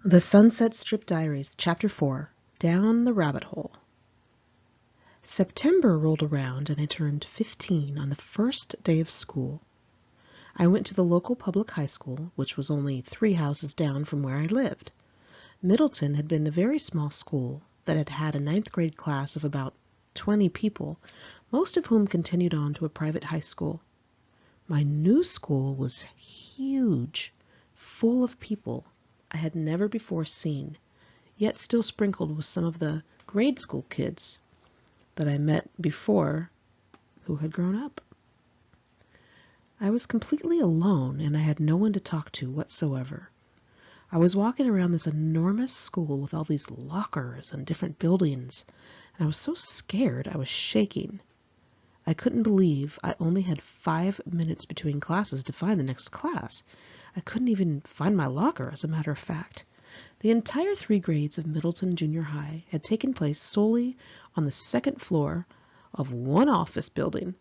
The Sunset Strip Diaries, Chapter 4, Down the Rabbit Hole. September rolled around and I turned 15 on the first day of school. I went to the local public high school, which was only 3 houses down from where I lived. Middleton had been a very small school that had had a 9th grade class of about 20 people, most of whom continued on to a private high school. My new school was huge, full of people I had never before seen, yet still sprinkled with some of the grade school kids that I met before who had grown up. I was completely alone and I had no one to talk to whatsoever. I was walking around this enormous school with all these lockers and different buildings, and I was so scared I was shaking. I couldn't believe I only had 5 minutes between classes to find the next class. I couldn't even find my locker, as a matter of fact. The entire 3 grades of Middleton Junior High had taken place solely on the 2nd floor of one office building.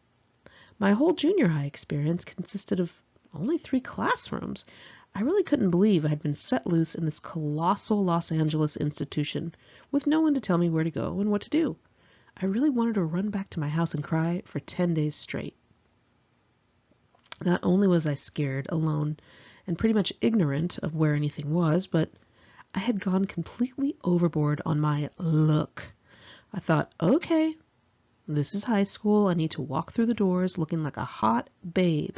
My whole junior high experience consisted of only 3 classrooms. I really couldn't believe I had been set loose in this colossal Los Angeles institution with no one to tell me where to go and what to do. I really wanted to run back to my house and cry for 10 days straight. Not only was I scared, alone, and pretty much ignorant of where anything was, but I had gone completely overboard on my look. I thought, okay, this is high school. I need to walk through the doors looking like a hot babe.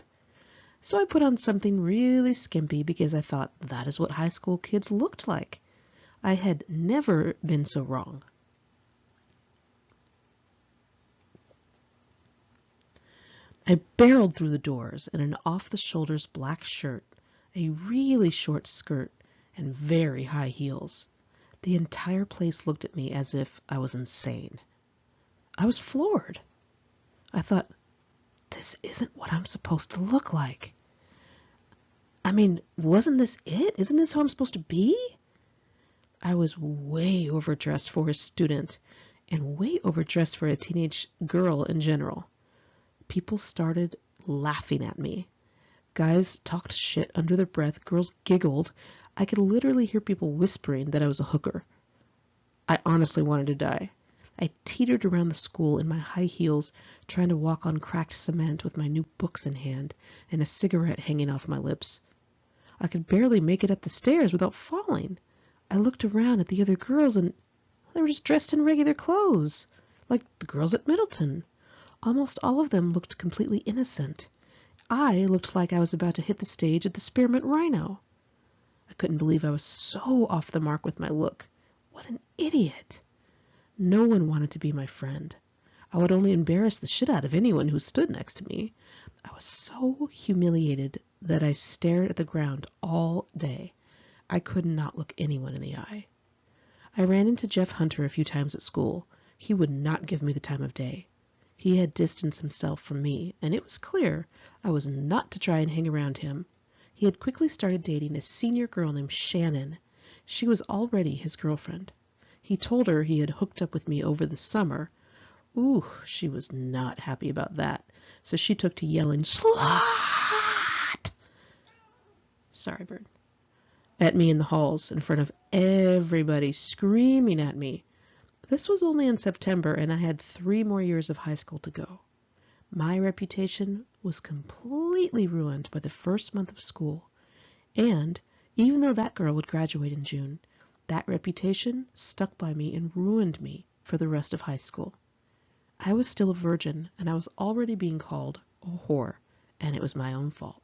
So I put on something really skimpy because I thought that is what high school kids looked like. I had never been so wrong. I barreled through the doors in an off-the-shoulders black shirt, a really short skirt, and very high heels. The entire place looked at me as if I was insane. I was floored. I thought, this isn't what I'm supposed to look like. I mean, wasn't this it? Isn't this how I'm supposed to be? I was way overdressed for a student, and way overdressed for a teenage girl in general. People started laughing at me. Guys talked shit under their breath. Girls giggled. I could literally hear people whispering that I was a hooker. I honestly wanted to die. I teetered around the school in my high heels, trying to walk on cracked cement with my new books in hand and a cigarette hanging off my lips. I could barely make it up the stairs without falling. I looked around at the other girls and they were just dressed in regular clothes, like the girls at Middleton. Almost all of them looked completely innocent. I looked like I was about to hit the stage at the Spearmint Rhino. I couldn't believe I was so off the mark with my look. What an idiot. No one wanted to be my friend. I would only embarrass the shit out of anyone who stood next to me. I was so humiliated that I stared at the ground all day. I could not look anyone in the eye. I ran into Jeff Hunter a few times at school. He would not give me the time of day. He had distanced himself from me, and it was clear I was not to try and hang around him. He had quickly started dating a senior girl named Shannon. She was already his girlfriend. He told her he had hooked up with me over the summer. Ooh, she was not happy about that, so she took to yelling, "Slut!" Sorry, bird. At me in the halls in front of everybody, screaming at me. This was only in September, and I had 3 more years of high school to go. My reputation was completely ruined by the first month of school, and even though that girl would graduate in June, that reputation stuck by me and ruined me for the rest of high school. I was still a virgin, and I was already being called a whore, and it was my own fault.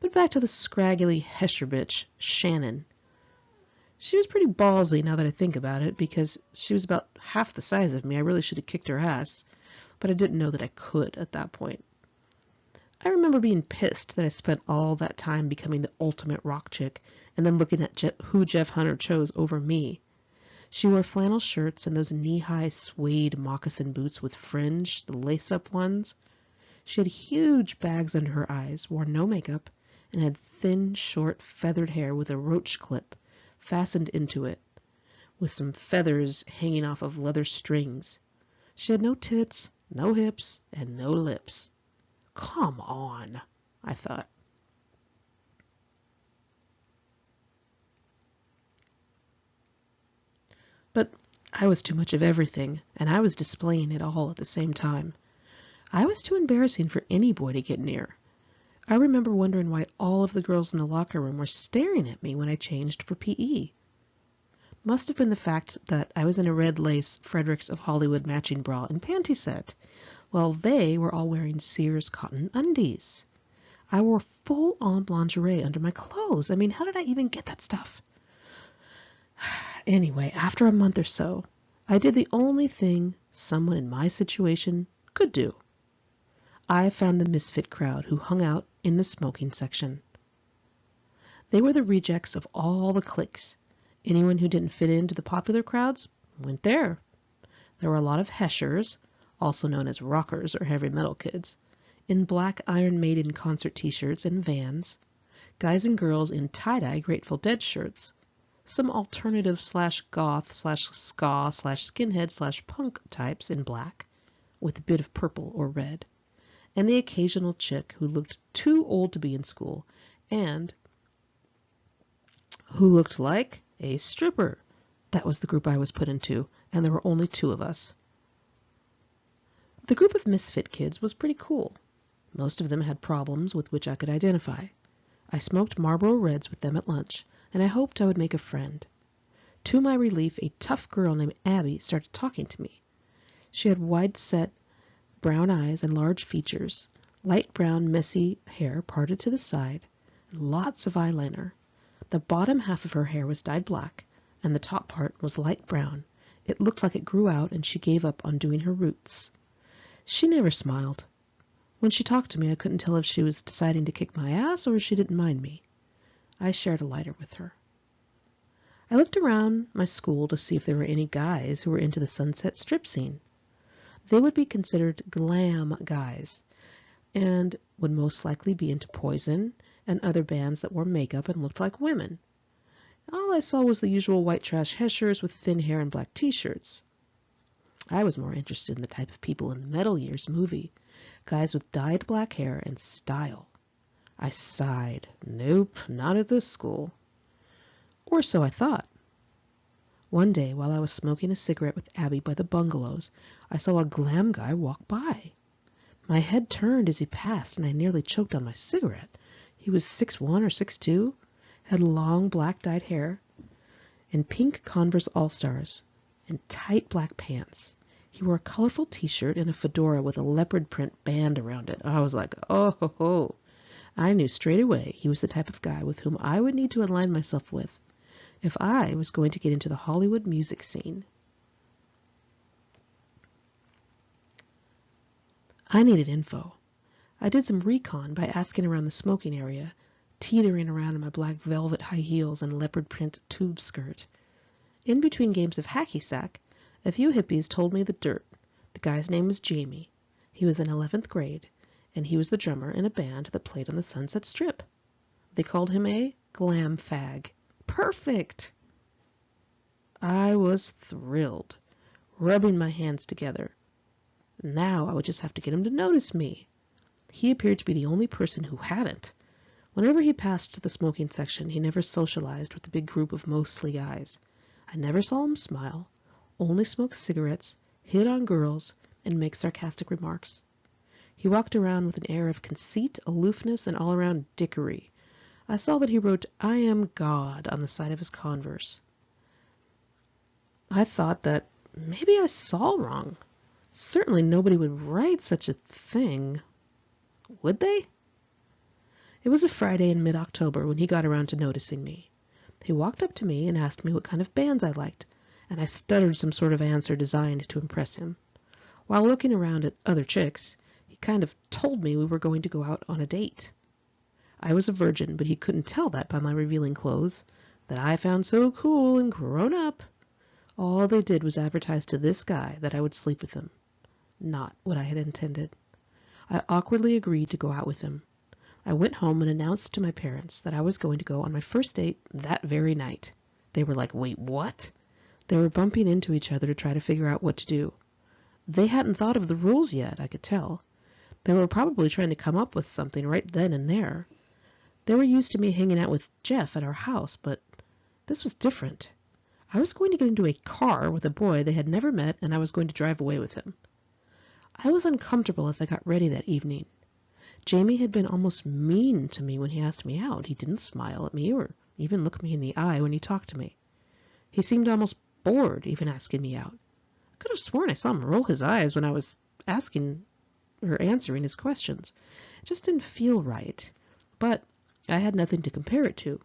But back to the scraggly Hesher bitch, Shannon. She was pretty ballsy now that I think about it, because she was about half the size of me. I really should have kicked her ass, but I didn't know that I could at that point. I remember being pissed that I spent all that time becoming the ultimate rock chick and then looking at who Jeff Hunter chose over me. She wore flannel shirts and those knee-high suede moccasin boots with fringe, the lace-up ones. She had huge bags under her eyes, wore no makeup, and had thin, short, feathered hair with a roach clip fastened into it, with some feathers hanging off of leather strings. She had no tits, no hips, and no lips. Come on, I thought. But I was too much of everything, and I was displaying it all at the same time. I was too embarrassing for any boy to get near. I remember wondering why all of the girls in the locker room were staring at me when I changed for PE. Must have been the fact that I was in a red lace Fredericks of Hollywood matching bra and panty set, while they were all wearing Sears cotton undies. I wore full-on lingerie under my clothes. I mean, how did I even get that stuff? Anyway, after a month or so, I did the only thing someone in my situation could do. I found the misfit crowd who hung out in the smoking section. They were the rejects of all the cliques. Anyone who didn't fit into the popular crowds went there. There were a lot of heshers, also known as rockers or heavy metal kids, in black Iron Maiden concert t-shirts and Vans, guys and girls in tie-dye Grateful Dead shirts, some alternative/goth/ska/skinhead/punk types in black, with a bit of purple or red, and the occasional chick who looked too old to be in school and who looked like a stripper. That was the group I was put into, and there were only 2 of us. The group of misfit kids was pretty cool. Most of them had problems with which I could identify. I smoked Marlboro Reds with them at lunch, and I hoped I would make a friend. To my relief, a tough girl named Abby started talking to me. She had wide-set brown eyes and large features, light brown messy hair parted to the side, and lots of eyeliner. The bottom half of her hair was dyed black, and the top part was light brown. It looked like it grew out, and she gave up on doing her roots. She never smiled. When she talked to me, I couldn't tell if she was deciding to kick my ass or if she didn't mind me. I shared a lighter with her. I looked around my school to see if there were any guys who were into the Sunset Strip scene. They would be considered glam guys and would most likely be into Poison and other bands that wore makeup and looked like women. All I saw was the usual white trash heshers with thin hair and black t-shirts. I was more interested in the type of people in the Metal Years movie, guys with dyed black hair and style. I sighed. Nope, not at this school. Or so I thought. One day, while I was smoking a cigarette with Abby by the bungalows, I saw a glam guy walk by. My head turned as he passed, and I nearly choked on my cigarette. He was 6'1" or 6'2", had long black dyed hair, and pink Converse All-Stars, and tight black pants. He wore a colorful t-shirt and a fedora with a leopard print band around it. I was like, oh ho ho. I knew straight away he was the type of guy with whom I would need to align myself with if I was going to get into the Hollywood music scene. I needed info. I did some recon by asking around the smoking area, teetering around in my black velvet high heels and leopard print tube skirt. In between games of hacky sack, a few hippies told me the dirt. The guy's name was Jamie. He was in 11th grade, and he was the drummer in a band that played on the Sunset Strip. They called him a glam fag. Perfect! I was thrilled, rubbing my hands together. Now I would just have to get him to notice me. He appeared to be the only person who hadn't. Whenever he passed the smoking section, he never socialized with the big group of mostly guys. I never saw him smile, only smoke cigarettes, hit on girls, and make sarcastic remarks. He walked around with an air of conceit, aloofness, and all-around dickery. I saw that he wrote, "I am God," on the side of his Converse. I thought that maybe I saw wrong. Certainly nobody would write such a thing. Would they? It was a Friday in mid-October when he got around to noticing me. He walked up to me and asked me what kind of bands I liked, and I stuttered some sort of answer designed to impress him. While looking around at other chicks, he kind of told me we were going to go out on a date. I was a virgin, but he couldn't tell that by my revealing clothes, that I found so cool and grown up. All they did was advertise to this guy that I would sleep with him. Not what I had intended. I awkwardly agreed to go out with him. I went home and announced to my parents that I was going to go on my first date that very night. They were like, "Wait, what?" They were bumping into each other to try to figure out what to do. They hadn't thought of the rules yet, I could tell. They were probably trying to come up with something right then and there. They were used to me hanging out with Jeff at our house, but this was different. I was going to get into a car with a boy they had never met, and I was going to drive away with him. I was uncomfortable as I got ready that evening. Jamie had been almost mean to me when he asked me out. He didn't smile at me or even look me in the eye when he talked to me. He seemed almost bored even asking me out. I could have sworn I saw him roll his eyes when I was asking or answering his questions. It just didn't feel right. But I had nothing to compare it to.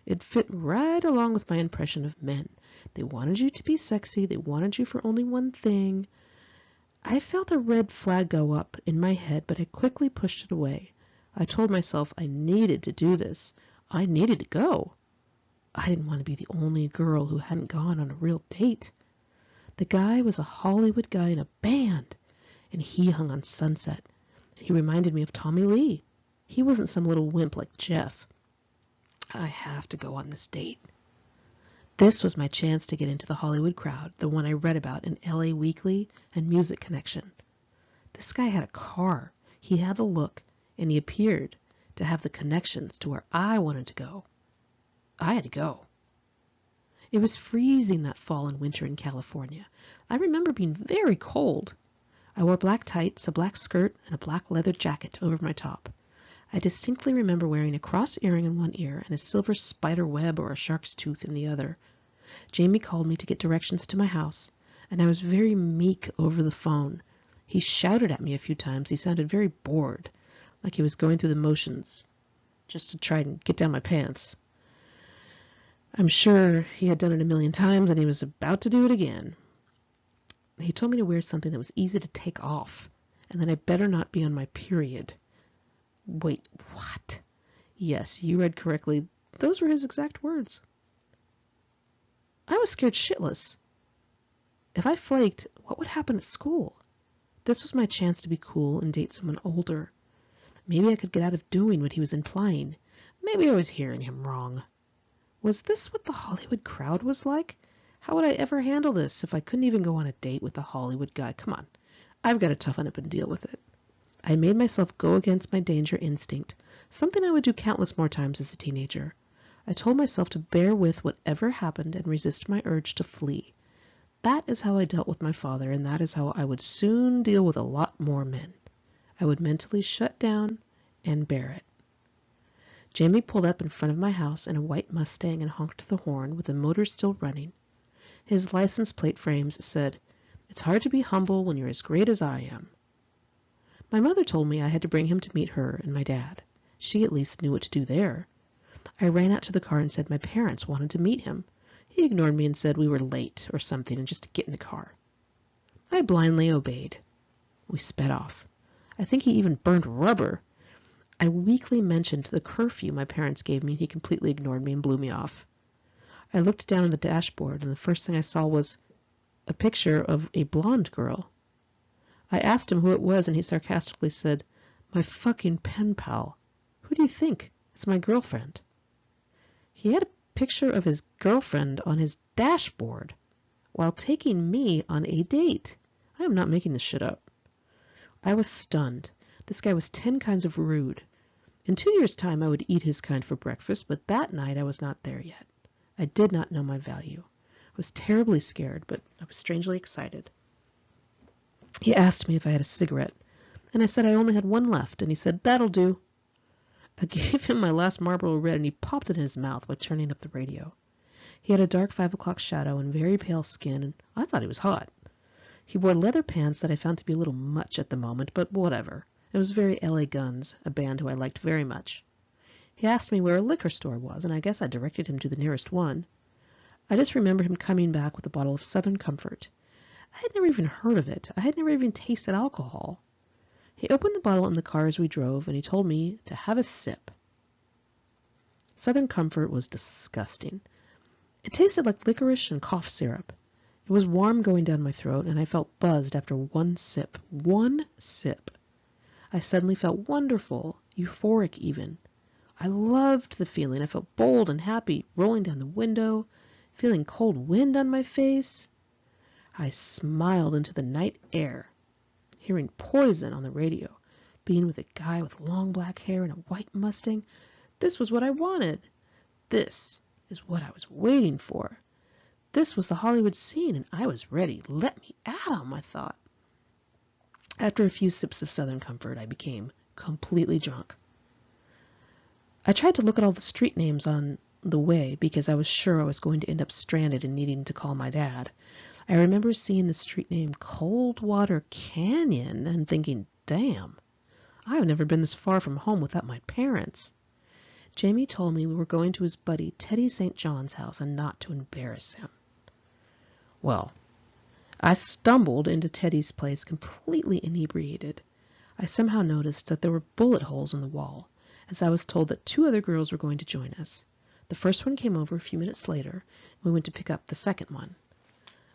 It fit right along with my impression of men. They wanted you to be sexy. They wanted you for only one thing. I felt a red flag go up in my head, but I quickly pushed it away. I told myself I needed to do this. I needed to go. I didn't want to be the only girl who hadn't gone on a real date. The guy was a Hollywood guy in a band, and he hung on Sunset. He reminded me of Tommy Lee. He wasn't some little wimp like Jeff. I have to go on this date. This was my chance to get into the Hollywood crowd, the one I read about in LA Weekly and Music Connection. This guy had a car, he had the look, and he appeared to have the connections to where I wanted to go. I had to go. It was freezing that fall and winter in California. I remember being very cold. I wore black tights, a black skirt, and a black leather jacket over my top. I distinctly remember wearing a cross earring in one ear and a silver spider web or a shark's tooth in the other. Jamie called me to get directions to my house, and I was very meek over the phone. He shouted at me a few times. He sounded very bored, like he was going through the motions, just to try and get down my pants. I'm sure he had done it a million times, and he was about to do it again. He told me to wear something that was easy to take off, and that I better not be on my period. Wait, what? Yes, you read correctly. Those were his exact words. I was scared shitless. If I flaked, what would happen at school? This was my chance to be cool and date someone older. Maybe I could get out of doing what he was implying. Maybe I was hearing him wrong. Was this what the Hollywood crowd was like? How would I ever handle this if I couldn't even go on a date with a Hollywood guy? Come on, I've got to toughen up and deal with it. I made myself go against my danger instinct, something I would do countless more times as a teenager. I told myself to bear with whatever happened and resist my urge to flee. That is how I dealt with my father, and that is how I would soon deal with a lot more men. I would mentally shut down and bear it. Jamie pulled up in front of my house in a white Mustang and honked the horn with the motor still running. His license plate frames said, "It's hard to be humble when you're as great as I am." My mother told me I had to bring him to meet her and my dad. She at least knew what to do there. I ran out to the car and said my parents wanted to meet him. He ignored me and said we were late or something and just to get in the car. I blindly obeyed. We sped off. I think he even burned rubber. I weakly mentioned the curfew my parents gave me and he completely ignored me and blew me off. I looked down at the dashboard and the first thing I saw was a picture of a blonde girl. I asked him who it was, and he sarcastically said, "My fucking pen pal. Who do you think? It's my girlfriend." He had a picture of his girlfriend on his dashboard while taking me on a date. I am not making this shit up. I was stunned. This guy was 10 kinds of rude. In 2 years' time, I would eat his kind for breakfast, but that night I was not there yet. I did not know my value. I was terribly scared, but I was strangely excited. He asked me if I had a cigarette, and I said I only had one left, and he said, "That'll do." I gave him my last Marlboro Red, and he popped it in his mouth while turning up the radio. He had a dark 5 o'clock shadow and very pale skin, and I thought he was hot. He wore leather pants that I found to be a little much at the moment, but whatever. It was very L.A. Guns, a band who I liked very much. He asked me where a liquor store was, and I guess I directed him to the nearest one. I just remember him coming back with a bottle of Southern Comfort. I had never even heard of it. I had never even tasted alcohol. He opened the bottle in the car as we drove, and he told me to have a sip. Southern Comfort was disgusting. It tasted like licorice and cough syrup. It was warm going down my throat, and I felt buzzed after one sip. One sip. I suddenly felt wonderful, euphoric even. I loved the feeling. I felt bold and happy, rolling down the window, feeling cold wind on my face. I smiled into the night air, hearing Poison on the radio, being with a guy with long black hair and a white Mustang. This was what I wanted. This is what I was waiting for. This was the Hollywood scene, and I was ready. Let me at 'em, I thought. After a few sips of Southern Comfort, I became completely drunk. I tried to look at all the street names on the way because I was sure I was going to end up stranded and needing to call my dad. I remember seeing the street name Coldwater Canyon and thinking, damn, I've never been this far from home without my parents. Jamie told me we were going to his buddy Teddy St. John's house and not to embarrass him. Well, I stumbled into Teddy's place completely inebriated. I somehow noticed that there were bullet holes in the wall, as I was told that 2 other girls were going to join us. The first one came over a few minutes later, and we went to pick up the second one.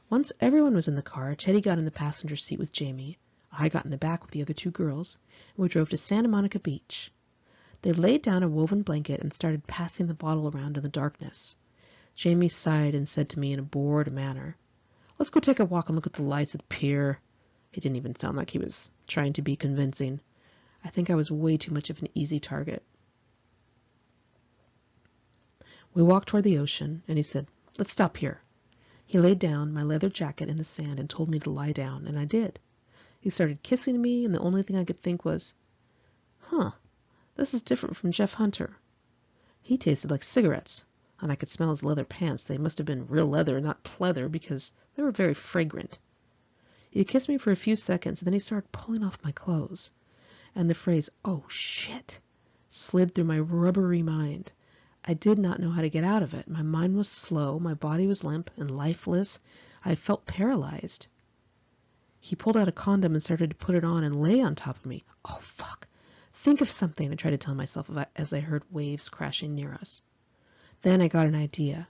Once everyone was in the car, Teddy got in the passenger seat with Jamie. I got in the back with the other 2 girls, and we drove to Santa Monica Beach. They laid down a woven blanket and started passing the bottle around in the darkness. Jamie sighed and said to me in a bored manner, "Let's go take a walk and look at the lights at the pier." He didn't even sound like he was trying to be convincing. I think I was way too much of an easy target. We walked toward the ocean, and he said, "Let's stop here." He laid down my leather jacket in the sand and told me to lie down, and I did. He started kissing me, and the only thing I could think was, this is different from Jeff Hunter. He tasted like cigarettes, and I could smell his leather pants. They must have been real leather, not pleather, because they were very fragrant. He kissed me for a few seconds, and then he started pulling off my clothes. And the phrase, "oh shit," slid through my rubbery mind. I did not know how to get out of it. My mind was slow, my body was limp and lifeless. I felt paralyzed. He pulled out a condom and started to put it on and lay on top of me. Oh, fuck. Think of something, I tried to tell myself as I heard waves crashing near us. Then I got an idea.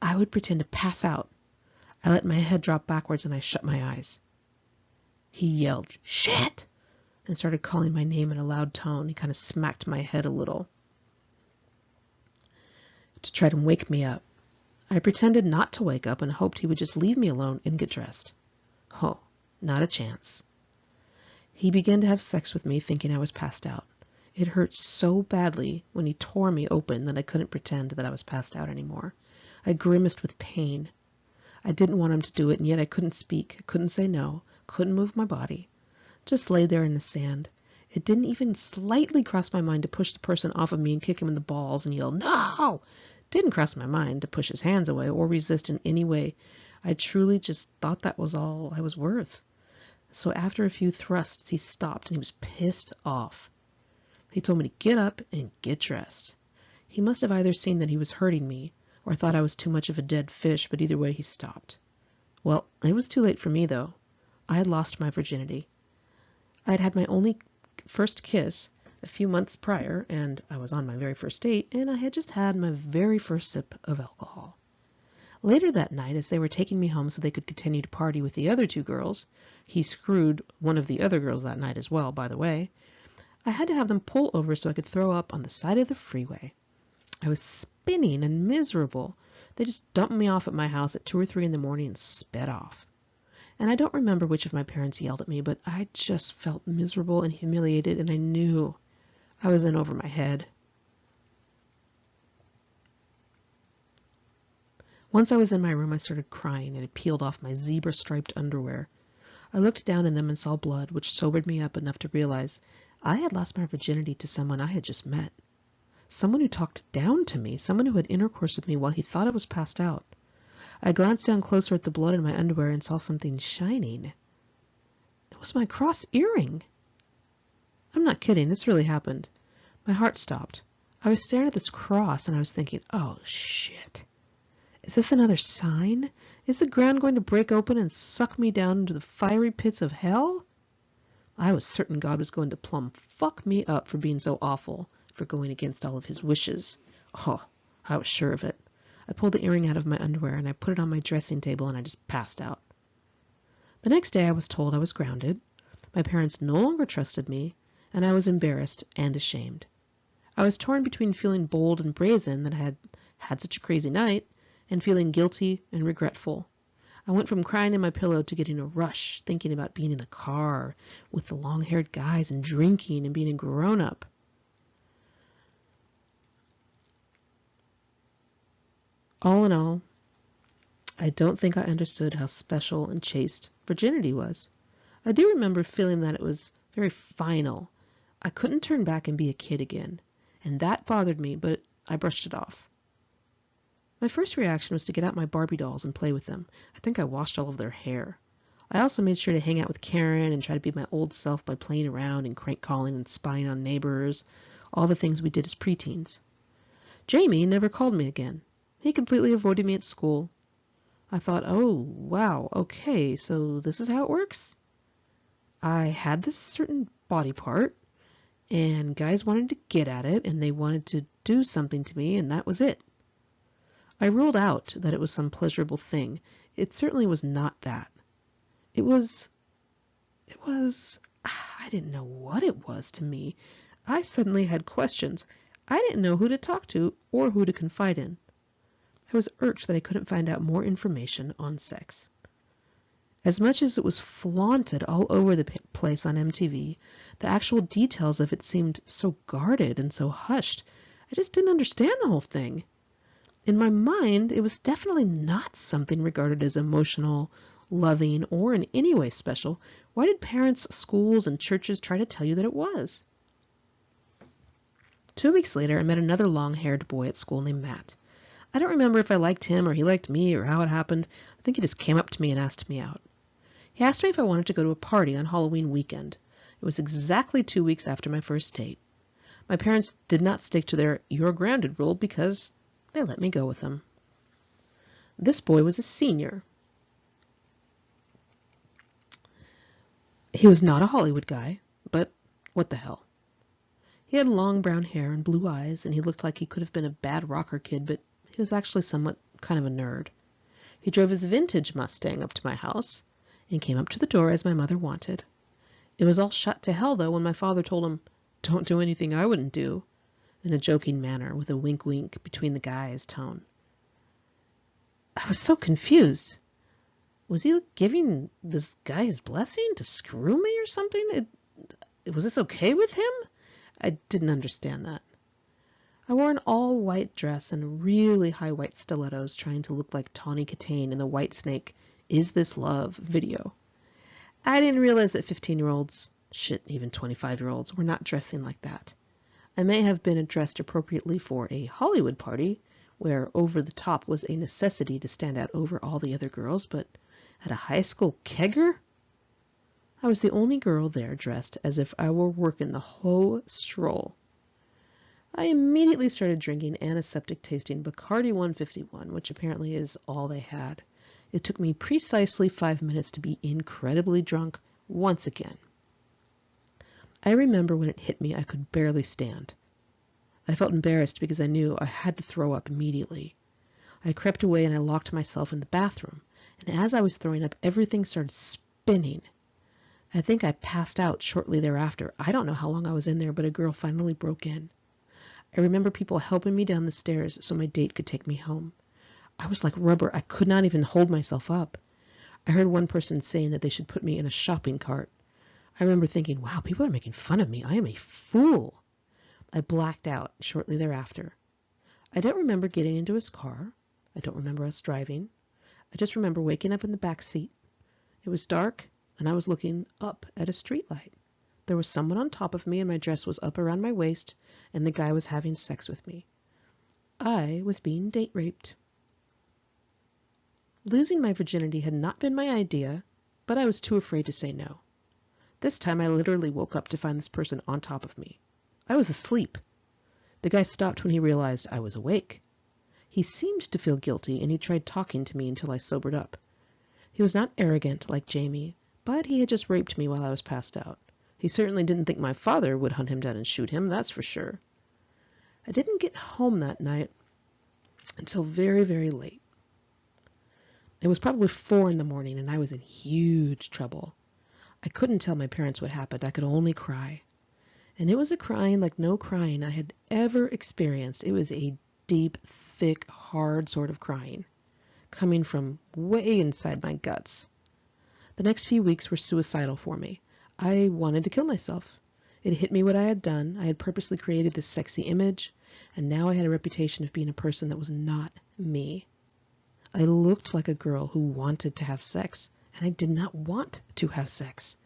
I would pretend to pass out. I let my head drop backwards and I shut my eyes. He yelled, "Shit!" and started calling my name in a loud tone. He kind of smacked my head a little to try to wake me up. I pretended not to wake up and hoped he would just leave me alone and get dressed. Oh, not a chance. He began to have sex with me thinking I was passed out. It hurt so badly when he tore me open that I couldn't pretend that I was passed out anymore. I grimaced with pain. I didn't want him to do it, and yet I couldn't speak, couldn't say no, couldn't move my body. Just lay there in the sand. It didn't even slightly cross my mind to push the person off of me and kick him in the balls and yell, "No!" Didn't cross my mind to push his hands away or resist in any way. I truly just thought that was all I was worth. So after a few thrusts, he stopped and he was pissed off. He told me to get up and get dressed. He must have either seen that he was hurting me or thought I was too much of a dead fish, but either way he stopped. Well, it was too late for me, though. I had lost my virginity. I had had my only first kiss a few months prior, and I was on my very first date, and I had just had my very first sip of alcohol. Later that night, as they were taking me home so they could continue to party with the other 2 girls, he screwed one of the other girls that night as well, by the way, I had to have them pull over so I could throw up on the side of the freeway. I was spinning and miserable. They just dumped me off at my house at 2 or 3 in the morning and sped off. And I don't remember which of my parents yelled at me, but I just felt miserable and humiliated, and I knew I was in over my head. Once I was in my room, I started crying, and I peeled off my zebra-striped underwear. I looked down in them and saw blood, which sobered me up enough to realize I had lost my virginity to someone I had just met. Someone who talked down to me, someone who had intercourse with me while he thought I was passed out. I glanced down closer at the blood in my underwear and saw something shining. It was my cross earring. I'm not kidding, this really happened. My heart stopped. I was staring at this cross and I was thinking, oh shit. Is this another sign? Is the ground going to break open and suck me down into the fiery pits of hell? I was certain God was going to plumb fuck me up for being so awful, for going against all of his wishes. Oh, I was sure of it. I pulled the earring out of my underwear and I put it on my dressing table and I just passed out. The next day I was told I was grounded. My parents no longer trusted me, and I was embarrassed and ashamed. I was torn between feeling bold and brazen that I had had such a crazy night and feeling guilty and regretful. I went from crying in my pillow to getting a rush, thinking about being in the car with the long-haired guys and drinking and being a grown-up. All in all, I don't think I understood how special and chaste virginity was. I do remember feeling that it was very final. I couldn't turn back and be a kid again, and that bothered me, but I brushed it off. My first reaction was to get out my Barbie dolls and play with them. I think I washed all of their hair. I also made sure to hang out with Karen and try to be my old self by playing around and crank calling and spying on neighbors, all the things we did as preteens. Jamie never called me again. He completely avoided me at school. I thought, oh, wow, okay, so this is how it works? I had this certain body part, and guys wanted to get at it, and they wanted to do something to me, and that was it. I ruled out that it was some pleasurable thing. It certainly was not that. It was, I didn't know what it was to me. I suddenly had questions. I didn't know who to talk to or who to confide in. I was irked that I couldn't find out more information on sex. As much as it was flaunted all over the place on MTV, the actual details of it seemed so guarded and so hushed. I just didn't understand the whole thing. In my mind, it was definitely not something regarded as emotional, loving, or in any way special. Why did parents, schools, and churches try to tell you that it was? 2 weeks later, I met another long-haired boy at school named Matt. I don't remember if I liked him or he liked me or how it happened. I think he just came up to me and asked me out. He asked me if I wanted to go to a party on Halloween weekend. It was exactly 2 weeks after my first date. My parents did not stick to their "you're grounded" rule because they let me go with them. This boy was a senior. He was not a Hollywood guy, but what the hell. He had long brown hair and blue eyes, and he looked like he could have been a bad rocker kid, but he was actually somewhat kind of a nerd. He drove his vintage Mustang up to my house and came up to the door as my mother wanted. It was all shut to hell, though, when my father told him, "Don't do anything I wouldn't do," in a joking manner with a wink-wink between the guys tone. I was so confused. Was he giving this guy his blessing to screw me or something? Was this okay with him? I didn't understand that. I wore an all-white dress and really high white stilettos, trying to look like Tawny Katane in the Whitesnake "Is This Love" video. I didn't realize that 15-year-olds, shit, even 25-year-olds, were not dressing like that. I may have been dressed appropriately for a Hollywood party, where over the top was a necessity to stand out over all the other girls, but at a high school kegger? I was the only girl there dressed as if I were working the whole stroll. I immediately started drinking antiseptic-tasting Bacardi 151, which apparently is all they had. It took me precisely 5 minutes to be incredibly drunk once again. I remember when it hit me, I could barely stand. I felt embarrassed because I knew I had to throw up immediately. I crept away and I locked myself in the bathroom, and as I was throwing up, everything started spinning. I think I passed out shortly thereafter. I don't know how long I was in there, but a girl finally broke in. I remember people helping me down the stairs so my date could take me home. I was like rubber. I could not even hold myself up. I heard one person saying that they should put me in a shopping cart. I remember thinking, wow, people are making fun of me. I am a fool. I blacked out shortly thereafter. I don't remember getting into his car. I don't remember us driving. I just remember waking up in the back seat. It was dark, and I was looking up at a streetlight. There was someone on top of me, and my dress was up around my waist, and the guy was having sex with me. I was being date raped. Losing my virginity had not been my idea, but I was too afraid to say no. This time I literally woke up to find this person on top of me. I was asleep. The guy stopped when he realized I was awake. He seemed to feel guilty, and he tried talking to me until I sobered up. He was not arrogant like Jamie, but he had just raped me while I was passed out. He certainly didn't think my father would hunt him down and shoot him, that's for sure. I didn't get home that night until very, very late. It was probably 4 in the morning, and I was in huge trouble. I couldn't tell my parents what happened. I could only cry. And it was a crying like no crying I had ever experienced. It was a deep, thick, hard sort of crying, coming from way inside my guts. The next few weeks were suicidal for me. I wanted to kill myself. It hit me what I had done. I had purposely created this sexy image, and now I had a reputation of being a person that was not me. I looked like a girl who wanted to have sex, and I did not want to have sex.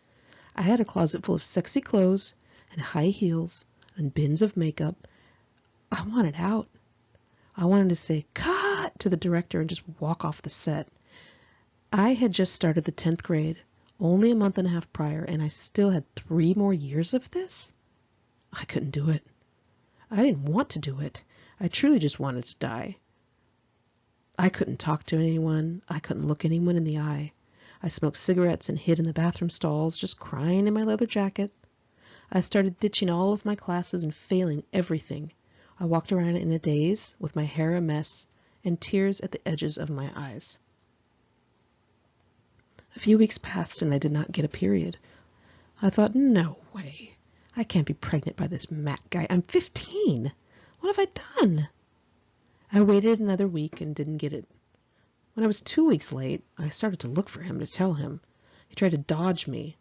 I had a closet full of sexy clothes and high heels and bins of makeup. I wanted out. I wanted to say, "Cut!" to the director and just walk off the set. I had just started the 10th grade, only a month and a half prior, and I still had 3 more years of this? I couldn't do it. I didn't want to do it. I truly just wanted to die. I couldn't talk to anyone. I couldn't look anyone in the eye. I smoked cigarettes and hid in the bathroom stalls, just crying in my leather jacket. I started ditching all of my classes and failing everything. I walked around in a daze, with my hair a mess, and tears at the edges of my eyes. A few weeks passed and I did not get a period. I thought, no way. I can't be pregnant by this Matt guy. I'm 15. What have I done? I waited another week and didn't get it. When I was 2 weeks late, I started to look for him to tell him. He tried to dodge me.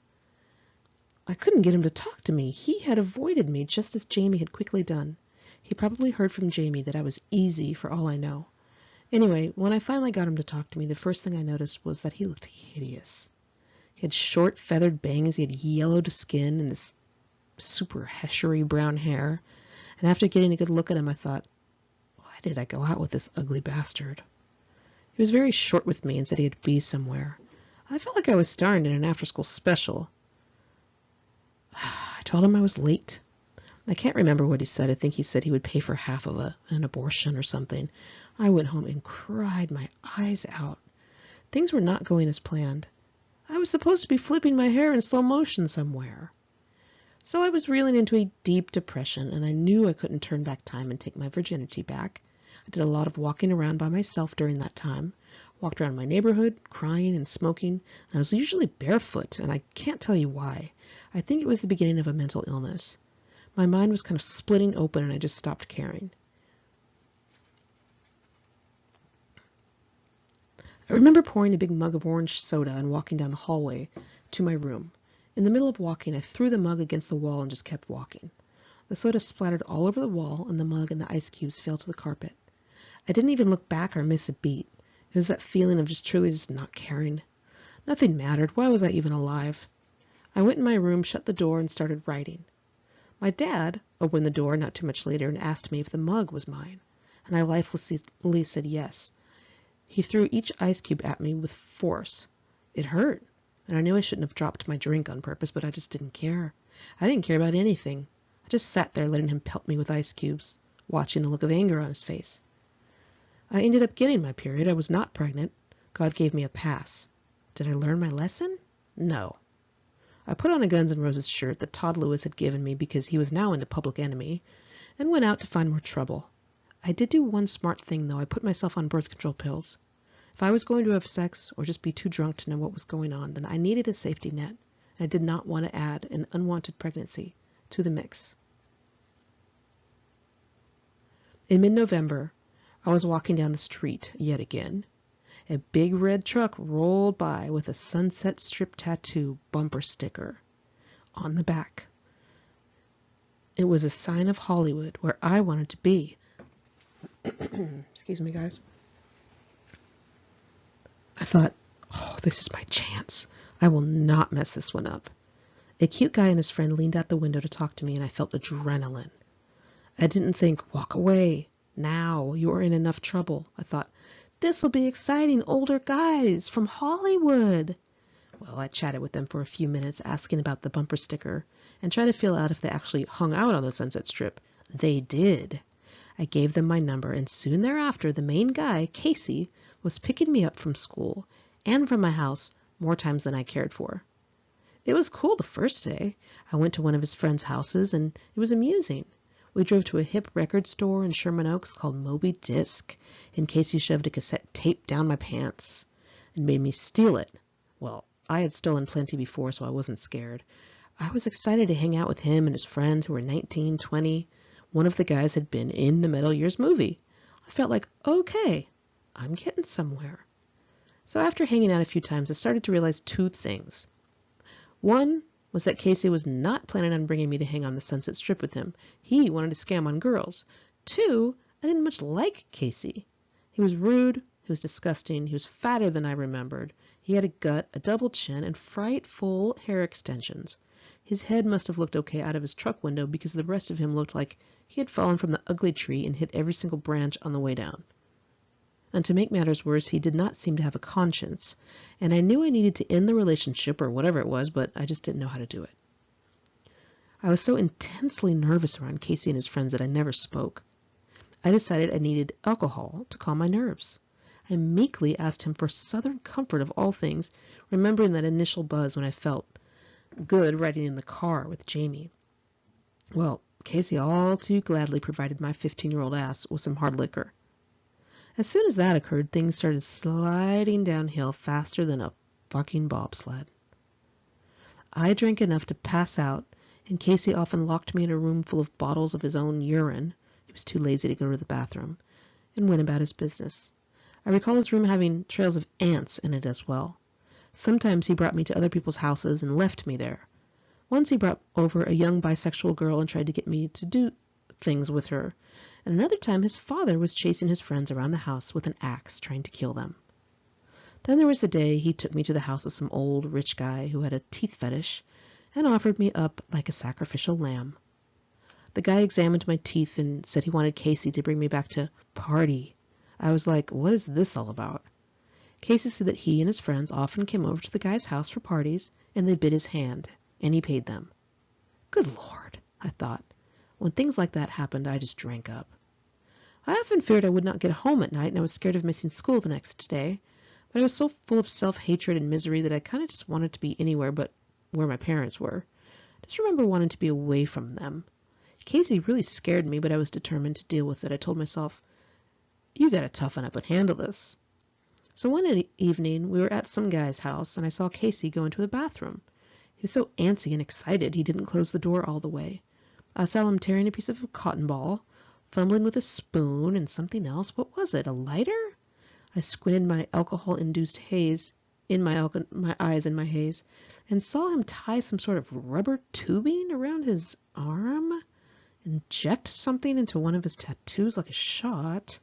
I couldn't get him to talk to me. He had avoided me just as Jamie had quickly done. He probably heard from Jamie that I was easy for all I know. Anyway, when I finally got him to talk to me, the first thing I noticed was that he looked hideous. He had short feathered bangs, he had yellowed skin and this super heshery brown hair. And after getting a good look at him, I thought, why did I go out with this ugly bastard? He was very short with me and said he'd be somewhere. I felt like I was starring in an after-school special. I told him I was late. I can't remember what he said. I think he said he would pay for half of an abortion or something. I went home and cried my eyes out. Things were not going as planned. I was supposed to be flipping my hair in slow motion somewhere. So I was reeling into a deep depression, and I knew I couldn't turn back time and take my virginity back. I did a lot of walking around by myself during that time. Walked around my neighborhood, crying and smoking, and I was usually barefoot, and I can't tell you why. I think it was the beginning of a mental illness. My mind was kind of splitting open, and I just stopped caring. I remember pouring a big mug of orange soda and walking down the hallway to my room. In the middle of walking, I threw the mug against the wall and just kept walking. The soda splattered all over the wall, and the mug and the ice cubes fell to the carpet. I didn't even look back or miss a beat. It was that feeling of just truly just not caring. Nothing mattered. Why was I even alive? I went in my room, shut the door, and started writing. My dad opened the door not too much later and asked me if the mug was mine, and I lifelessly said yes. He threw each ice cube at me with force. It hurt, and I knew I shouldn't have dropped my drink on purpose, but I just didn't care. I didn't care about anything. I just sat there letting him pelt me with ice cubes, watching the look of anger on his face. I ended up getting my period. I was not pregnant. God gave me a pass. Did I learn my lesson? No. I put on a Guns N' Roses shirt that Todd Lewis had given me because he was now into Public Enemy, and went out to find more trouble. I did do one smart thing, though. I put myself on birth control pills. If I was going to have sex or just be too drunk to know what was going on, then I needed a safety net, and I did not want to add an unwanted pregnancy to the mix. In mid-November, I was walking down the street yet again. A big red truck rolled by with a Sunset Strip tattoo bumper sticker on the back. It was a sign of Hollywood, where I wanted to be. Excuse me, guys. I thought, oh, this is my chance. I will not mess this one up. A cute guy and his friend leaned out the window to talk to me, and I felt adrenaline. I didn't think, walk away. Now, you are in enough trouble. I thought, this will be exciting, older guys from Hollywood. Well, I chatted with them for a few minutes, asking about the bumper sticker, and trying to feel out if they actually hung out on the Sunset Strip. They did. I gave them my number, and soon thereafter, the main guy, Casey, was picking me up from school and from my house more times than I cared for. It was cool the first day. I went to one of his friends' houses, and it was amusing. We drove to a hip record store in Sherman Oaks called Moby Disc, and Casey shoved a cassette tape down my pants and made me steal it. Well, I had stolen plenty before, so I wasn't scared. I was excited to hang out with him and his friends who were 19, 20. One of the guys had been in the Metal Years movie. I felt like, okay, I'm getting somewhere. So after hanging out a few times, I started to realize 2 things. One was that Casey was not planning on bringing me to hang on the Sunset Strip with him. He wanted to scam on girls. 2, I didn't much like Casey. He was rude, He was disgusting. He was fatter than I remembered. He had a gut, a double chin, and frightful hair extensions. His head must have looked okay out of his truck window because the rest of him looked like he had fallen from the ugly tree and hit every single branch on the way down. And to make matters worse, he did not seem to have a conscience, and I knew I needed to end the relationship or whatever it was, but I just didn't know how to do it. I was so intensely nervous around Casey and his friends that I never spoke. I decided I needed alcohol to calm my nerves. I meekly asked him for Southern comfort of all things, remembering that initial buzz when I felt good riding in the car with Jamie. Well, Casey all too gladly provided my 15-year-old ass with some hard liquor. As soon as that occurred, things started sliding downhill faster than a fucking bobsled. I drank enough to pass out, and Casey often locked me in a room full of bottles of his own urine. He was too lazy to go to the bathroom, and went about his business. I recall his room having trails of ants in it as well. Sometimes he brought me to other people's houses and left me there. Once he brought over a young bisexual girl and tried to get me to do things with her, and another time his father was chasing his friends around the house with an axe trying to kill them. Then there was the day he took me to the house of some old rich guy who had a teeth fetish and offered me up like a sacrificial lamb. The guy examined my teeth and said he wanted Casey to bring me back to party. I was like, what is this all about? Casey said that he and his friends often came over to the guy's house for parties, and they bit his hand, and he paid them. Good Lord, I thought. When things like that happened, I just drank up. I often feared I would not get home at night, and I was scared of missing school the next day. But I was so full of self-hatred and misery that I kind of just wanted to be anywhere but where my parents were. I just remember wanting to be away from them. Casey really scared me, but I was determined to deal with it. I told myself, you gotta toughen up and handle this. So one evening, we were at some guy's house, and I saw Casey go into the bathroom. He was so antsy and excited, he didn't close the door all the way. I saw him tearing a piece of cotton ball, fumbling with a spoon and something else. What was it, a lighter? I squinted my alcohol-induced haze in my eyes in my haze, and saw him tie some sort of rubber tubing around his arm, inject something into one of his tattoos like a shot.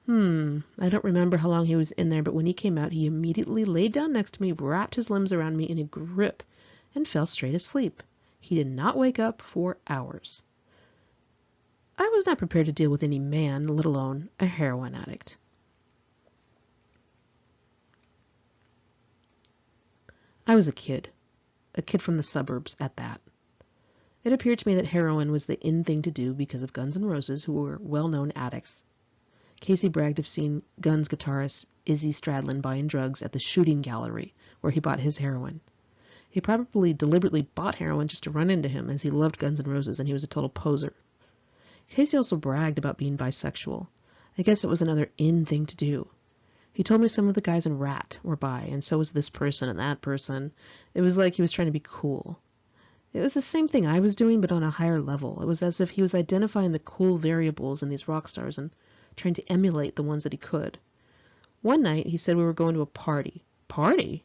I don't remember how long he was in there, but when he came out, he immediately laid down next to me, wrapped his limbs around me in a grip, and fell straight asleep. He did not wake up for hours. I was not prepared to deal with any man, let alone a heroin addict. I was a kid from the suburbs at that. It appeared to me that heroin was the in thing to do because of Guns N' Roses, who were well-known addicts. Casey bragged of seeing Guns guitarist Izzy Stradlin buying drugs at the shooting gallery where he bought his heroin. He probably deliberately bought heroin just to run into him, as he loved Guns N' Roses and he was a total poser. Casey also bragged about being bisexual. I guess it was another in thing to do. He told me some of the guys in Rat were bi, and so was this person and that person. It was like he was trying to be cool. It was the same thing I was doing, but on a higher level. It was as if he was identifying the cool variables in these rock stars and trying to emulate the ones that he could. One night, he said we were going to a party. Party?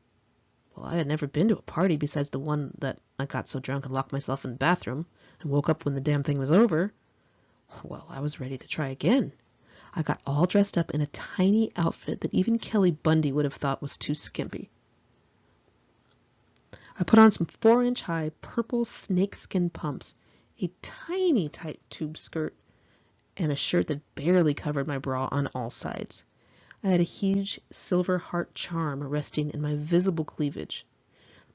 Well, I had never been to a party besides the one that I got so drunk and locked myself in the bathroom and woke up when the damn thing was over. Well, I was ready to try again. I got all dressed up in a tiny outfit that even Kelly Bundy would have thought was too skimpy. I put on some 4-inch-high purple snakeskin pumps, a tiny tight tube skirt, and a shirt that barely covered my bra on all sides. I had a huge silver heart charm resting in my visible cleavage.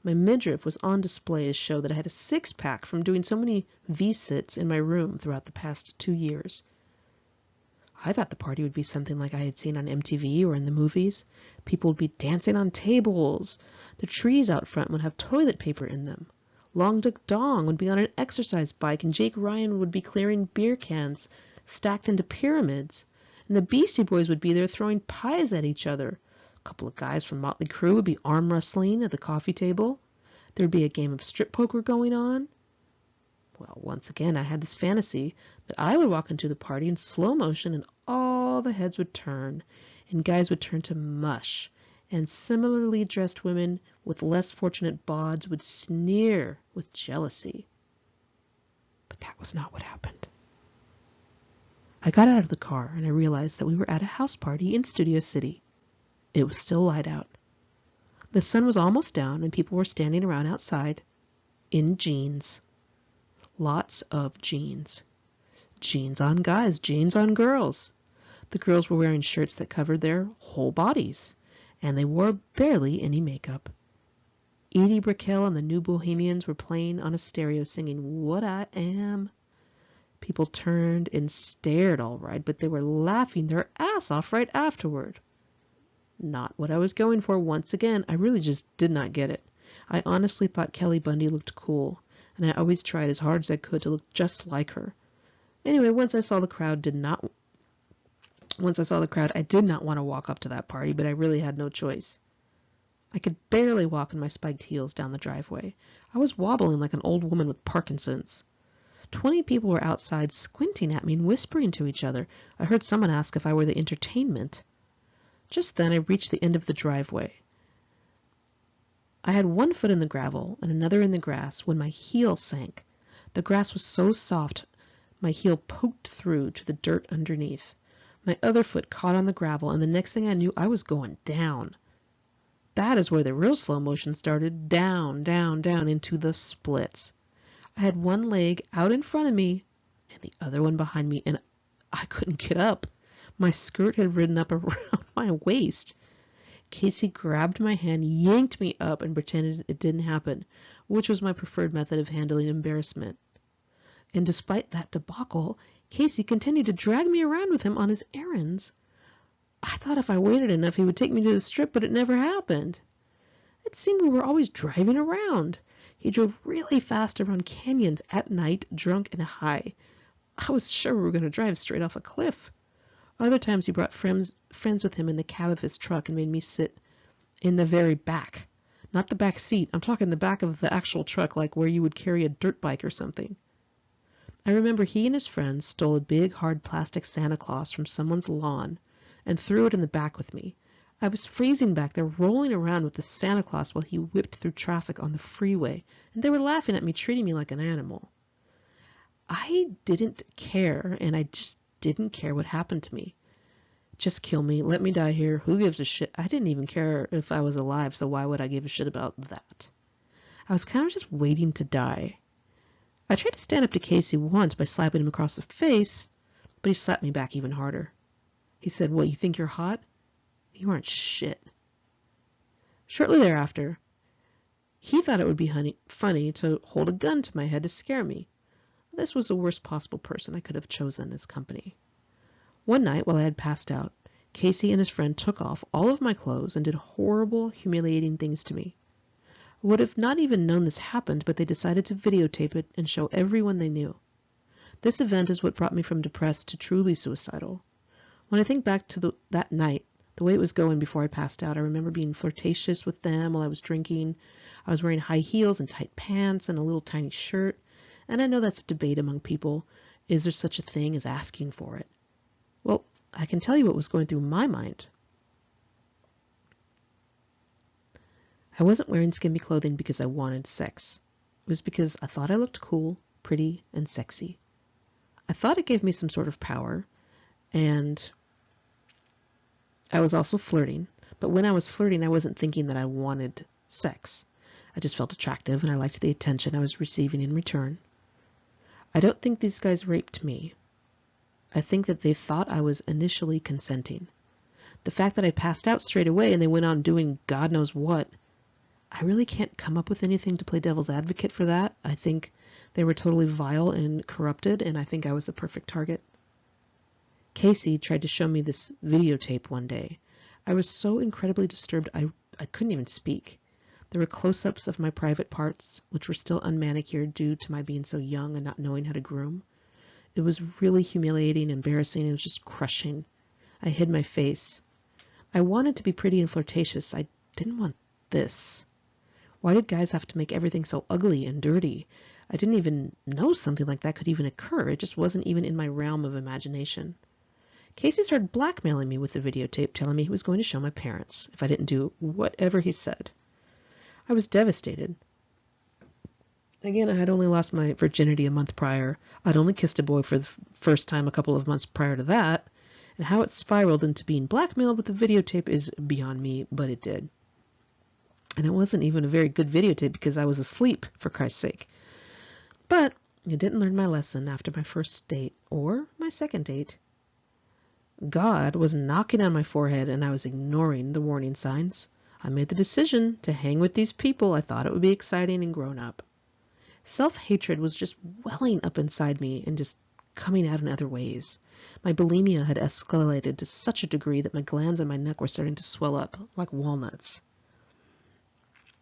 My midriff was on display to show that I had a six-pack from doing so many V-sits in my room throughout the past 2 years. I thought the party would be something like I had seen on MTV or in the movies. People would be dancing on tables. The trees out front would have toilet paper in them. Long Duck Dong would be on an exercise bike, and Jake Ryan would be clearing beer cans stacked into pyramids. And the Beastie Boys would be there throwing pies at each other. A couple of guys from Motley Crue would be arm wrestling at the coffee table. There would be a game of strip poker going on. Well, once again, I had this fantasy that I would walk into the party in slow motion and all the heads would turn, and guys would turn to mush, and similarly dressed women with less fortunate bods would sneer with jealousy. But that was not what happened. I got out of the car and I realized that we were at a house party in Studio City. It was still light out. The sun was almost down and people were standing around outside in jeans. Lots of jeans. Jeans on guys, jeans on girls. The girls were wearing shirts that covered their whole bodies, and they wore barely any makeup. Edie Brickell and the New Bohemians were playing on a stereo singing What I Am. People turned and stared all right, but they were laughing their ass off right afterward. Not what I was going for once again. I really just did not get it. I honestly thought Kelly Bundy looked cool, and I always tried as hard as I could to look just like her. Anyway, once I saw the crowd, I did not want to walk up to that party, but I really had no choice. I could barely walk in my spiked heels down the driveway. I was wobbling like an old woman with Parkinson's. 20 people were outside squinting at me and whispering to each other. I heard someone ask if I were the entertainment. Just then I reached the end of the driveway. I had one foot in the gravel and another in the grass when my heel sank. The grass was so soft, my heel poked through to the dirt underneath. My other foot caught on the gravel, and the next thing I knew, I was going down. That is where the real slow motion started, down, down, down into the splits. I had one leg out in front of me and the other one behind me, and I couldn't get up. My skirt had ridden up around my waist. Casey grabbed my hand, yanked me up, and pretended it didn't happen, which was my preferred method of handling embarrassment. And despite that debacle, Casey continued to drag me around with him on his errands. I thought if I waited enough he would take me to the strip, but it never happened. It seemed we were always driving around. He drove really fast around canyons at night, drunk and high. I was sure we were going to drive straight off a cliff. Other times he brought friends with him in the cab of his truck and made me sit in the very back. Not the back seat. I'm talking the back of the actual truck, like where you would carry a dirt bike or something. I remember he and his friends stole a big, hard plastic Santa Claus from someone's lawn and threw it in the back with me. I was freezing back there, rolling around with the Santa Claus while he whipped through traffic on the freeway, and they were laughing at me, treating me like an animal. I didn't care, and I just didn't care what happened to me. Just kill me, let me die here, who gives a shit? I didn't even care if I was alive, so why would I give a shit about that? I was kind of just waiting to die. I tried to stand up to Casey once by slapping him across the face, but he slapped me back even harder. He said, "What, you think you're hot? You aren't shit." Shortly thereafter, he thought it would be funny to hold a gun to my head to scare me. This was the worst possible person I could have chosen as company. One night, while I had passed out, Casey and his friend took off all of my clothes and did horrible, humiliating things to me. I would have not even known this happened, but they decided to videotape it and show everyone they knew. This event is what brought me from depressed to truly suicidal. When I think back to that night, the way it was going before I passed out, I remember being flirtatious with them while I was drinking. I was wearing high heels and tight pants and a little tiny shirt. And I know that's a debate among people. Is there such a thing as asking for it? Well, I can tell you what was going through my mind. I wasn't wearing skimpy clothing because I wanted sex. It was because I thought I looked cool, pretty, and sexy. I thought it gave me some sort of power, and I was also flirting. But when I was flirting, I wasn't thinking that I wanted sex. I just felt attractive, and I liked the attention I was receiving in return. I don't think these guys raped me. I think that they thought I was initially consenting. The fact that I passed out straight away and they went on doing God knows what, I really can't come up with anything to play devil's advocate for that. I think they were totally vile and corrupted, and I think I was the perfect target. Casey tried to show me this videotape one day. I was so incredibly disturbed I couldn't even speak. There were close-ups of my private parts, which were still unmanicured due to my being so young and not knowing how to groom. It was really humiliating, embarrassing, and it was just crushing. I hid my face. I wanted to be pretty and flirtatious. I didn't want this. Why did guys have to make everything so ugly and dirty? I didn't even know something like that could even occur. It just wasn't even in my realm of imagination. Casey started blackmailing me with the videotape, telling me he was going to show my parents if I didn't do whatever he said. I was devastated. Again, I had only lost my virginity a month prior. I'd only kissed a boy for the first time a couple of months prior to that. And how it spiraled into being blackmailed with the videotape is beyond me, but it did. And it wasn't even a very good videotape because I was asleep, for Christ's sake. But I didn't learn my lesson after my first date, or my second date. God was knocking on my forehead, and I was ignoring the warning signs. I made the decision to hang with these people. I thought it would be exciting and grown up. Self-hatred was just welling up inside me and just coming out in other ways. My bulimia had escalated to such a degree that my glands on my neck were starting to swell up like walnuts.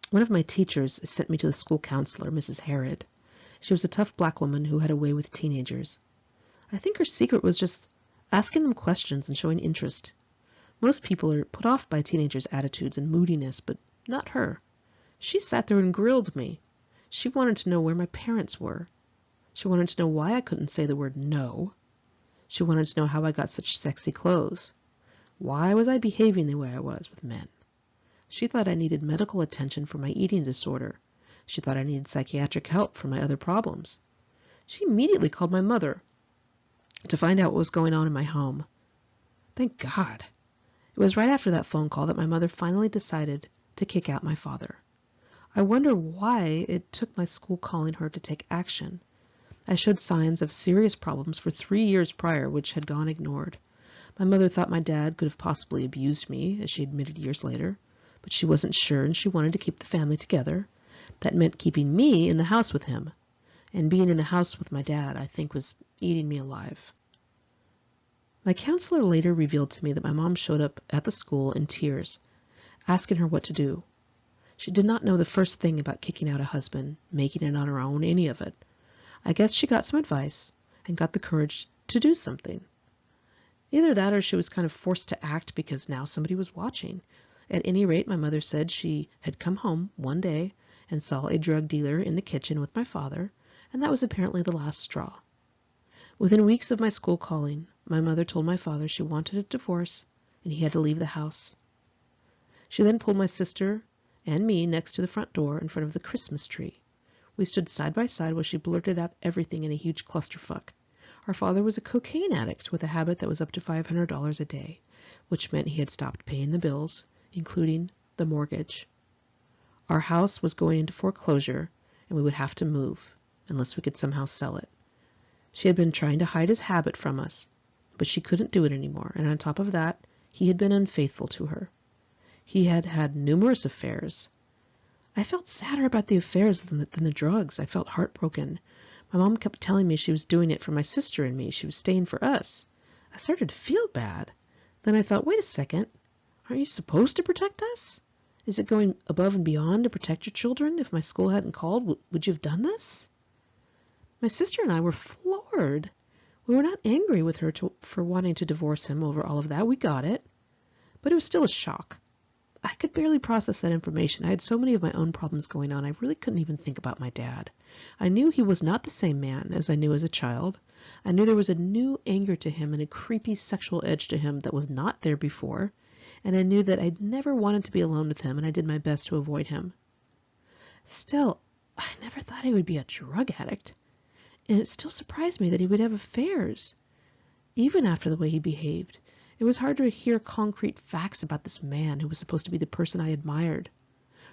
One of my teachers sent me to the school counselor, Mrs. Harrod. She was a tough black woman who had a way with teenagers. I think her secret was just asking them questions and showing interest. Most people are put off by teenagers' attitudes and moodiness, but not her. She sat there and grilled me. She wanted to know where my parents were. She wanted to know why I couldn't say the word no. She wanted to know how I got such sexy clothes. Why was I behaving the way I was with men? She thought I needed medical attention for my eating disorder. She thought I needed psychiatric help for my other problems. She immediately called my mother to find out what was going on in my home. Thank God. It was right after that phone call that my mother finally decided to kick out my father. I wonder why it took my school calling her to take action. I showed signs of serious problems for 3 years prior, which had gone ignored. My mother thought my dad could have possibly abused me, as she admitted years later, but she wasn't sure and she wanted to keep the family together. That meant keeping me in the house with him. And being in the house with my dad, I think, was eating me alive. My counselor later revealed to me that my mom showed up at the school in tears, asking her what to do. She did not know the first thing about kicking out a husband, making it on her own, any of it. I guess she got some advice and got the courage to do something. Either that or she was kind of forced to act because now somebody was watching. At any rate, my mother said she had come home one day and saw a drug dealer in the kitchen with my father, and that was apparently the last straw. Within weeks of my school calling, my mother told my father she wanted a divorce and he had to leave the house. She then pulled my sister and me next to the front door in front of the Christmas tree. We stood side by side while she blurted out everything in a huge clusterfuck. Our father was a cocaine addict with a habit that was up to $500 a day, which meant he had stopped paying the bills, including the mortgage. Our house was going into foreclosure, and we would have to move, unless we could somehow sell it. She had been trying to hide his habit from us, but she couldn't do it anymore, and on top of that, he had been unfaithful to her. He had had numerous affairs. I felt sadder about the affairs than the drugs. I felt heartbroken. My mom kept telling me she was doing it for my sister and me. She was staying for us. I started to feel bad. Then I thought, wait a second. Aren't you supposed to protect us? Is it going above and beyond to protect your children? If my school hadn't called, would you have done this? My sister and I were floored. We were not angry with her for wanting to divorce him over all of that. We got it. But it was still a shock. I could barely process that information. I had so many of my own problems going on, I really couldn't even think about my dad. I knew he was not the same man as I knew as a child. I knew there was a new anger to him and a creepy sexual edge to him that was not there before, and I knew that I'd never wanted to be alone with him, and I did my best to avoid him. Still, I never thought he would be a drug addict, and it still surprised me that he would have affairs, even after the way he behaved. It was hard to hear concrete facts about this man who was supposed to be the person I admired,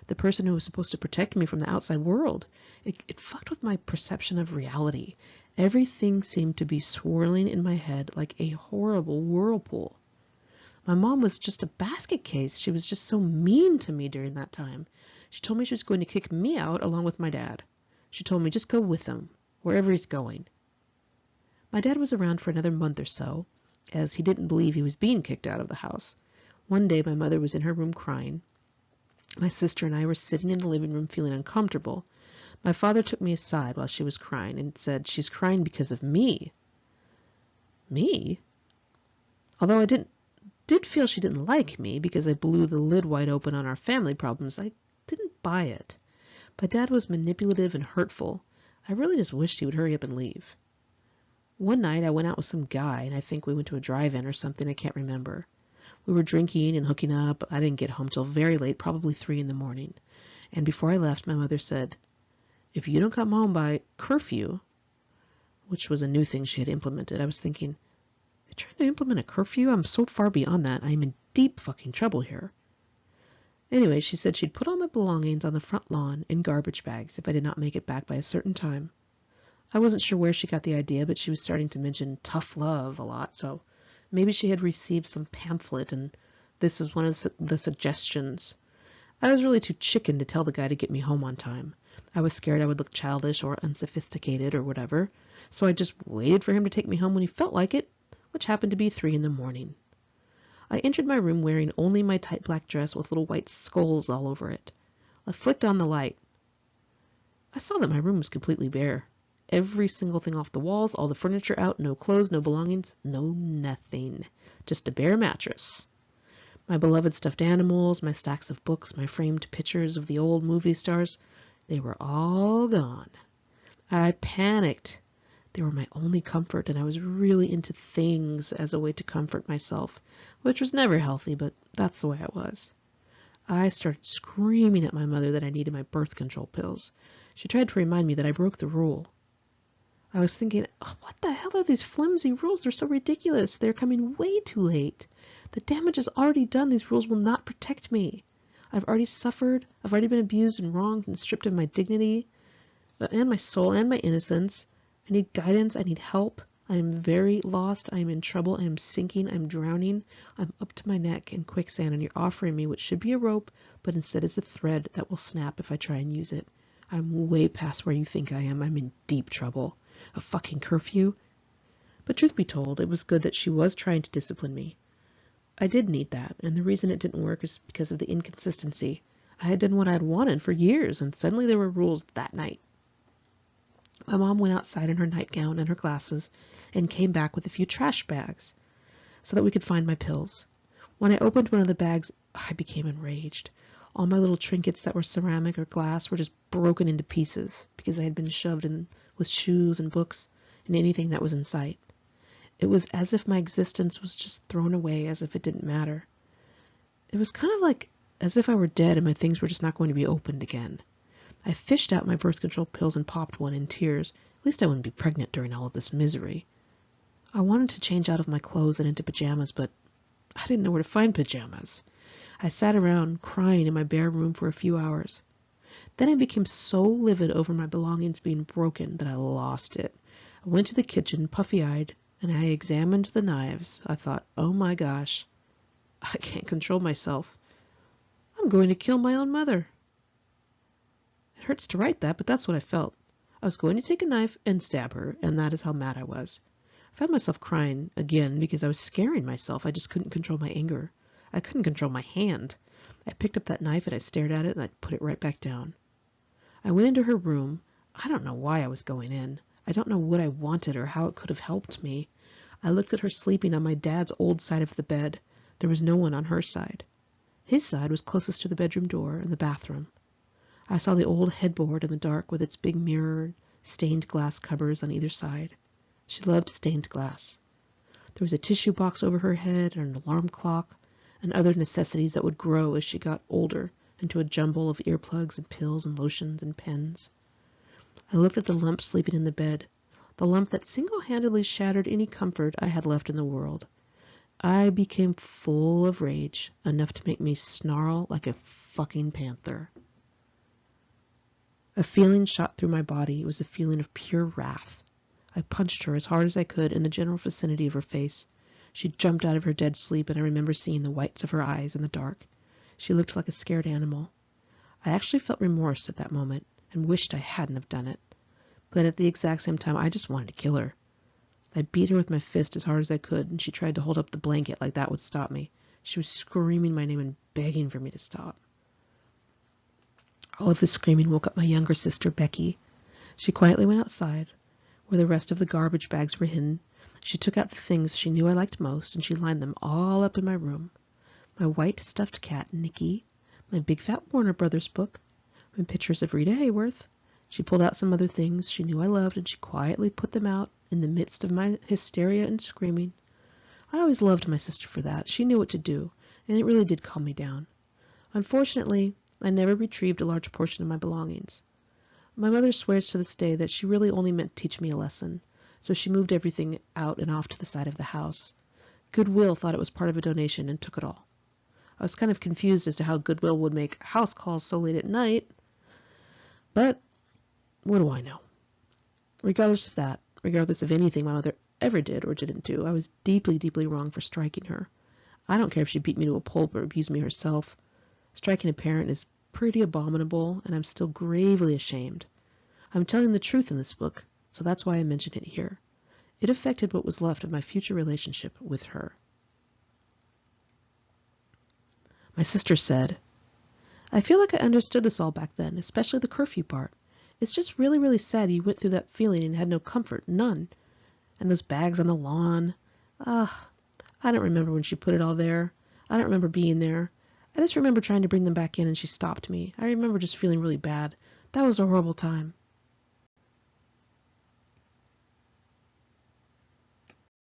the person who was supposed to protect me from the outside world. It fucked with my perception of reality. Everything seemed to be swirling in my head like a horrible whirlpool. My mom was just a basket case. She was just so mean to me during that time. She told me she was going to kick me out along with my dad. She told me just go with him, wherever he's going. My dad was around for another month or so, as he didn't believe he was being kicked out of the house. One day my mother was in her room crying. My sister and I were sitting in the living room feeling uncomfortable. My father took me aside while she was crying and said, "She's crying because of me." Me? Although I did feel she didn't like me because I blew the lid wide open on our family problems, I didn't buy it. My dad was manipulative and hurtful. I really just wished he would hurry up and leave. One night I went out with some guy, and I think we went to a drive-in or something, I can't remember. We were drinking and hooking up. I didn't get home till very late, probably 3 in the morning. And before I left, my mother said, If you don't come home by curfew, which was a new thing she had implemented, I was thinking, they're trying to implement a curfew? I'm so far beyond that. I'm in deep fucking trouble here. Anyway, she said she'd put all my belongings on the front lawn in garbage bags if I did not make it back by a certain time. I wasn't sure where she got the idea, but she was starting to mention tough love a lot, so maybe she had received some pamphlet and this was one of the suggestions. I was really too chicken to tell the guy to get me home on time. I was scared I would look childish or unsophisticated or whatever, so I just waited for him to take me home when he felt like it, which happened to be 3 in the morning. I entered my room wearing only my tight black dress with little white skulls all over it. I flicked on the light. I saw that my room was completely bare. Every single thing off the walls, all the furniture out, no clothes, no belongings, no nothing. Just a bare mattress. My beloved stuffed animals, my stacks of books, my framed pictures of the old movie stars, they were all gone. I panicked. They were my only comfort, and I was really into things as a way to comfort myself, which was never healthy, but that's the way I was. I started screaming at my mother that I needed my birth control pills. She tried to remind me that I broke the rule. I was thinking, oh, what the hell are these flimsy rules? They're so ridiculous. They're coming way too late. The damage is already done. These rules will not protect me. I've already suffered. I've already been abused and wronged and stripped of my dignity and my soul and my innocence. I need guidance. I need help. I am very lost. I am in trouble. I am sinking. I'm drowning. I'm up to my neck in quicksand, and you're offering me what should be a rope, but instead is a thread that will snap if I try and use it. I'm way past where you think I am. I'm in deep trouble. A fucking curfew? But truth be told, it was good that she was trying to discipline me. I did need that, and the reason it didn't work is because of the inconsistency. I had done what I had wanted for years, and suddenly there were rules that night. My mom went outside in her nightgown and her glasses and came back with a few trash bags so that we could find my pills. When I opened one of the bags, I became enraged. All my little trinkets that were ceramic or glass were just broken into pieces because they had been shoved in with shoes and books and anything that was in sight. It was as if my existence was just thrown away, as if it didn't matter. It was kind of like as if I were dead and my things were just not going to be opened again. I fished out my birth control pills and popped one in tears. At least I wouldn't be pregnant during all of this misery. I wanted to change out of my clothes and into pajamas, but I didn't know where to find pajamas. I sat around crying in my bare room for a few hours. Then I became so livid over my belongings being broken that I lost it. I went to the kitchen, puffy-eyed, and I examined the knives. I thought, oh my gosh, I can't control myself. I'm going to kill my own mother. It hurts to write that, but that's what I felt. I was going to take a knife and stab her, and that is how mad I was. I found myself crying again because I was scaring myself. I just couldn't control my anger. I couldn't control my hand. I picked up that knife and I stared at it and I put it right back down. I went into her room. I don't know why I was going in. I don't know what I wanted or how it could have helped me. I looked at her sleeping on my dad's old side of the bed. There was no one on her side. His side was closest to the bedroom door and the bathroom. I saw the old headboard in the dark with its big mirror, stained glass covers on either side. She loved stained glass. There was a tissue box over her head and an alarm clock and other necessities that would grow as she got older into a jumble of earplugs and pills and lotions and pens. I looked at the lump sleeping in the bed, the lump that single-handedly shattered any comfort I had left in the world. I became full of rage, enough to make me snarl like a fucking panther. A feeling shot through my body. It was a feeling of pure wrath. I punched her as hard as I could in the general vicinity of her face. She jumped out of her dead sleep, and I remember seeing the whites of her eyes in the dark. She looked like a scared animal. I actually felt remorse at that moment and wished I hadn't have done it. But at the exact same time, I just wanted to kill her. I beat her with my fist as hard as I could, and she tried to hold up the blanket like that would stop me. She was screaming my name and begging for me to stop. All of the screaming woke up my younger sister, Becky. She quietly went outside, where the rest of the garbage bags were hidden. She took out the things she knew I liked most, and she lined them all up in my room. My white stuffed cat, Nikki, my big fat Warner Brothers book, my pictures of Rita Hayworth. She pulled out some other things she knew I loved, and she quietly put them out in the midst of my hysteria and screaming. I always loved my sister for that. She knew what to do, and it really did calm me down. Unfortunately, I never retrieved a large portion of my belongings. My mother swears to this day that she really only meant to teach me a lesson, so she moved everything out and off to the side of the house. Goodwill thought it was part of a donation and took it all. I was kind of confused as to how Goodwill would make house calls so late at night, but what do I know? Regardless of that, regardless of anything my mother ever did or didn't do, I was deeply, deeply wrong for striking her. I don't care if she beat me to a pulp or abused me herself. Striking a parent is pretty abominable, and I'm still gravely ashamed. I'm telling the truth in this book, so that's why I mention it here. It affected what was left of my future relationship with her. My sister said, I feel like I understood this all back then, especially the curfew part. It's just really, really sad you went through that feeling and had no comfort, none. And those bags on the lawn. Ah, I don't remember when she put it all there. I don't remember being there. I just remember trying to bring them back in and she stopped me. I remember just feeling really bad. That was a horrible time.